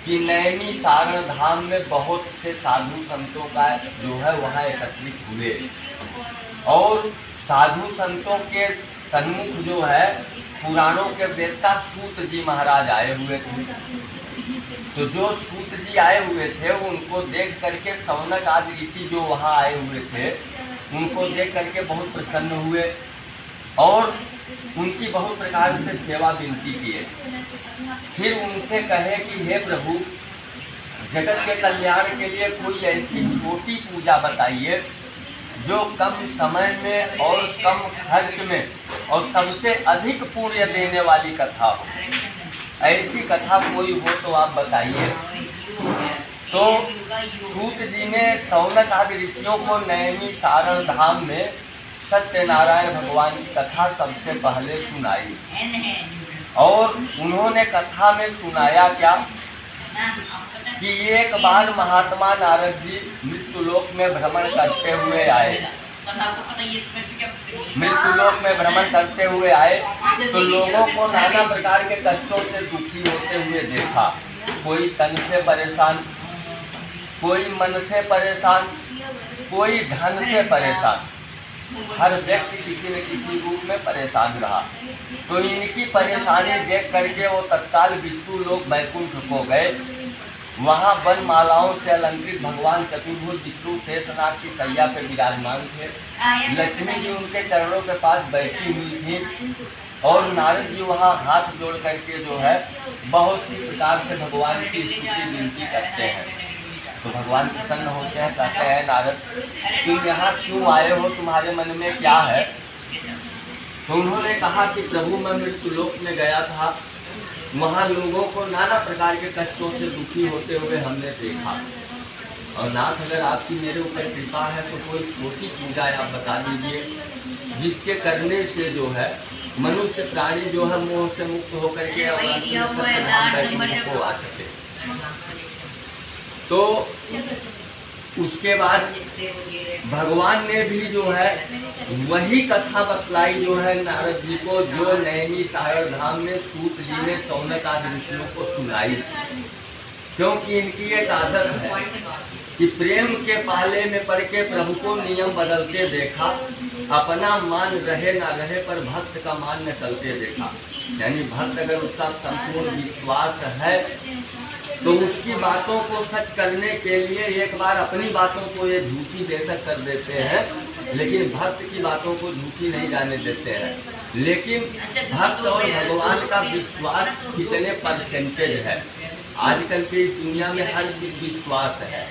कि नैमी सारण धाम में बहुत से साधु संतों का जो है वहाँ एकत्रित हुए और साधु संतों के सन्मुख जो है पुराणों के वेत्ता सूत जी महाराज आए हुए थे। तो जो सूत जी आए हुए थे उनको देख करके सौनक आदि ऋषि जो वहाँ आए हुए थे उनको देख करके बहुत प्रसन्न हुए और उनकी बहुत प्रकार से सेवा विनती किए। फिर उनसे कहे कि हे प्रभु, जगत के कल्याण के लिए कोई ऐसी छोटी पूजा बताइए जो कम समय में और कम खर्च में और सबसे अधिक पुण्य देने वाली कथा हो। ऐसी कथा कोई हो तो आप बताइए। तो सूत जी ने सौनक आदि ऋषियों को नैमी सारण धाम में सत्यनारायण भगवान की कथा सबसे पहले सुनाई और उन्होंने कथा में सुनाया क्या कि एक बार महात्मा नारद जी मृत्युलोक में भ्रमण करते हुए आए। मृत्युलोक में भ्रमण करते हुए आए तो लोगों को नाना प्रकार के कष्टों से दुखी होते हुए देखा। कोई तन से परेशान, कोई मन से परेशान, कोई धन से परेशान, हर व्यक्ति किसी न किसी रूप में परेशान रहा। तो इनकी परेशानी देख करके वो तत्काल विष्णु लोक वैकुंठ को गए। वहाँ वन मालाओं से अलंकृत भगवान चतुर्भुज विष्णु शेषनाग की सैया पे विराजमान थे। लक्ष्मी जी उनके चरणों के पास बैठी हुई थी और नारद जी वहाँ हाथ जोड़ करके जो है बहुत सी प्रकार से भगवान की स्तुति विनती करते हैं। तो भगवान प्रसन्न होते हैं, कहते हैं नारद तुम यहाँ क्यों आए हो, तुम्हारे मन में क्या है। तो उन्होंने कहा कि प्रभु मैं मृत्युलोक में गया था, वहाँ लोगों को नाना प्रकार के कष्टों से दुखी होते हुए हमने देखा और नाथ अगर आपकी मेरे ऊपर कृपा है तो कोई छोटी पूजा आप बता दीजिए जिसके करने से जो है मनुष्य प्राणी जो है मोह से मुक्त होकर के को आ सके। तो उसके बाद भगवान ने भी जो है वही कथा बतलाई जो है नारद जी को, जो नैमी सारण धाम में सूत जी ने सौनक आदि ऋषियों को सुनाई। क्योंकि इनकी एक आदत है कि प्रेम के पाले में पड़ के प्रभु को नियम बदलते देखा, अपना मान रहे ना रहे पर भक्त का मान न टलते देखा। यानी भक्त अगर उसका संपूर्ण विश्वास है तो उसकी बातों को सच करने के लिए एक बार अपनी बातों को ये झूठी बेशक कर देते हैं, लेकिन भक्त की बातों को झूठी नहीं जाने देते हैं। लेकिन भक्त और भगवान का विश्वास कितने परसेंटेज है। आजकल की इस दुनिया में हर चीज विश्वास है।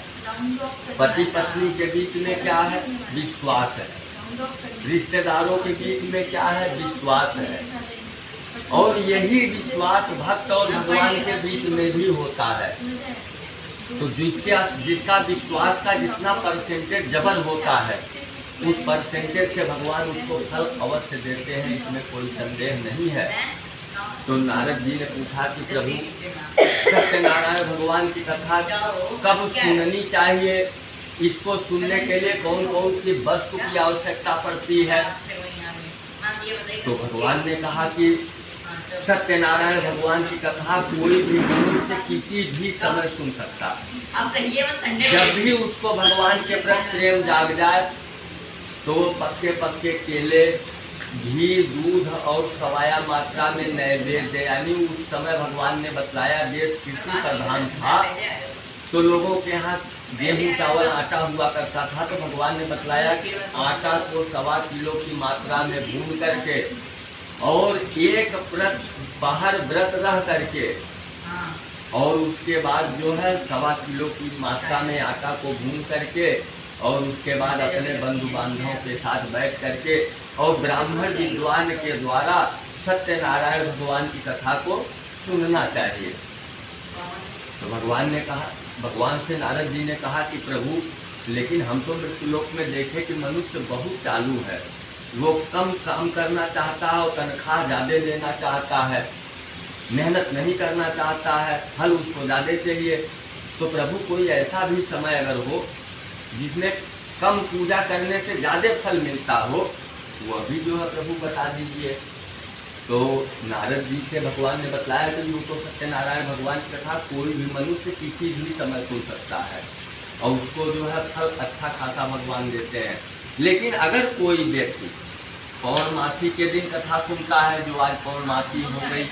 पति पत्नी के बीच में क्या है, विश्वास है। रिश्तेदारों के बीच में क्या है, विश्वास है। और यही विश्वास भक्त और भगवान के बीच में भी होता है। तो जिसका विश्वास का जितना परसेंटेज जबर होता है उस परसेंटेज से भगवान उसको फल अवश्य देते हैं, इसमें कोई संदेह नहीं है। तो नारद जी ने पूछा कि प्रभु सत्यनारायण भगवान की कथा कब सुननी चाहिए, इसको सुनने के लिए कौन कौन सी वस्तु की आवश्यकता पड़ती है। तो भगवान ने कहा कि सत्यनारायण भगवान की कथा कोई भी मनुष्य किसी भी समय सुन सकता है। जब भी उसको भगवान के प्रति प्रेम जाग जाए तो पक्के पक्के केले, घी, दूध और सवाया मात्रा में नैवेद्य, यानी उस समय भगवान ने बतलाया देश कृषि प्रधान था तो लोगों के यहाँ गेहूँ चावल आटा हुआ करता था। तो भगवान ने बतलाया कि आटा को 1.25 किलो की मात्रा में भून करके और एक व्रत बाहर व्रत रह करके और उसके बाद जो है 1.25 किलो की मात्रा में आटा को भून करके और उसके बाद अपने बंधु बांधवों के साथ बैठ करके और ब्राह्मण विद्वान के द्वारा सत्यनारायण भगवान की कथा को सुनना चाहिए। तो भगवान ने कहा, भगवान से नारद जी ने कहा कि प्रभु लेकिन हम तो मृत्युलोक में देखे कि मनुष्य बहुत चालू है, वो कम काम करना चाहता है और तनख्वाह ज़्यादा लेना चाहता है, मेहनत नहीं करना चाहता है, फल उसको ज़्यादा चाहिए। तो प्रभु कोई ऐसा भी समय अगर हो जिसमें कम पूजा करने से ज़्यादा फल मिलता हो, वह भी जो है प्रभु बता दीजिए। तो नारद जी से भगवान ने बतलाया कि यूँ तो सत्यनारायण भगवान की कथा कोई भी मनुष्य किसी भी समय सुन सकता है और उसको जो है फल अच्छा खासा भगवान देते हैं। लेकिन अगर कोई व्यक्ति पौर्णमासी के दिन कथा सुनता है, जो आज पौर्णमासी हो गई,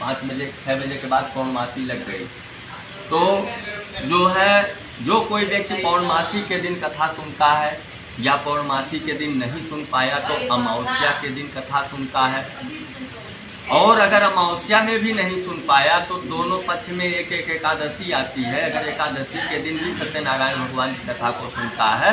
5 बजे 6 बजे के बाद पौर्णमासी लग गई, तो जो है जो कोई व्यक्ति पौर्णमासी के दिन कथा सुनता है या पौर्णमासी के दिन नहीं सुन पाया तो अमावस्या के दिन कथा सुनता है, और अगर अमावस्या में भी नहीं सुन पाया तो दोनों पक्ष में एक एक एकादशी आती है। अगर एकादशी के दिन भी सत्यनारायण भगवान की कथा को सुनता है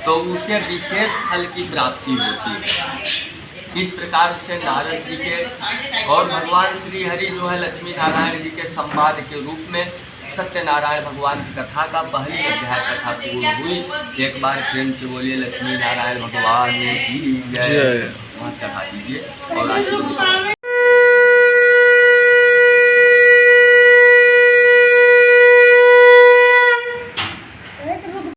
तो उसे विशेष फल की प्राप्ति होती है। इस प्रकार से नारद जी के और भगवान श्री हरि जो है लक्ष्मी नारायण जी के संवाद के रूप में सत्यनारायण भगवान की कथा का पहली अध्याय कथा पूर्ण हुई। एक बार प्रेम से बोलिए लक्ष्मी नारायण भगवान की जय। वहाँ चढ़ा दीजिए और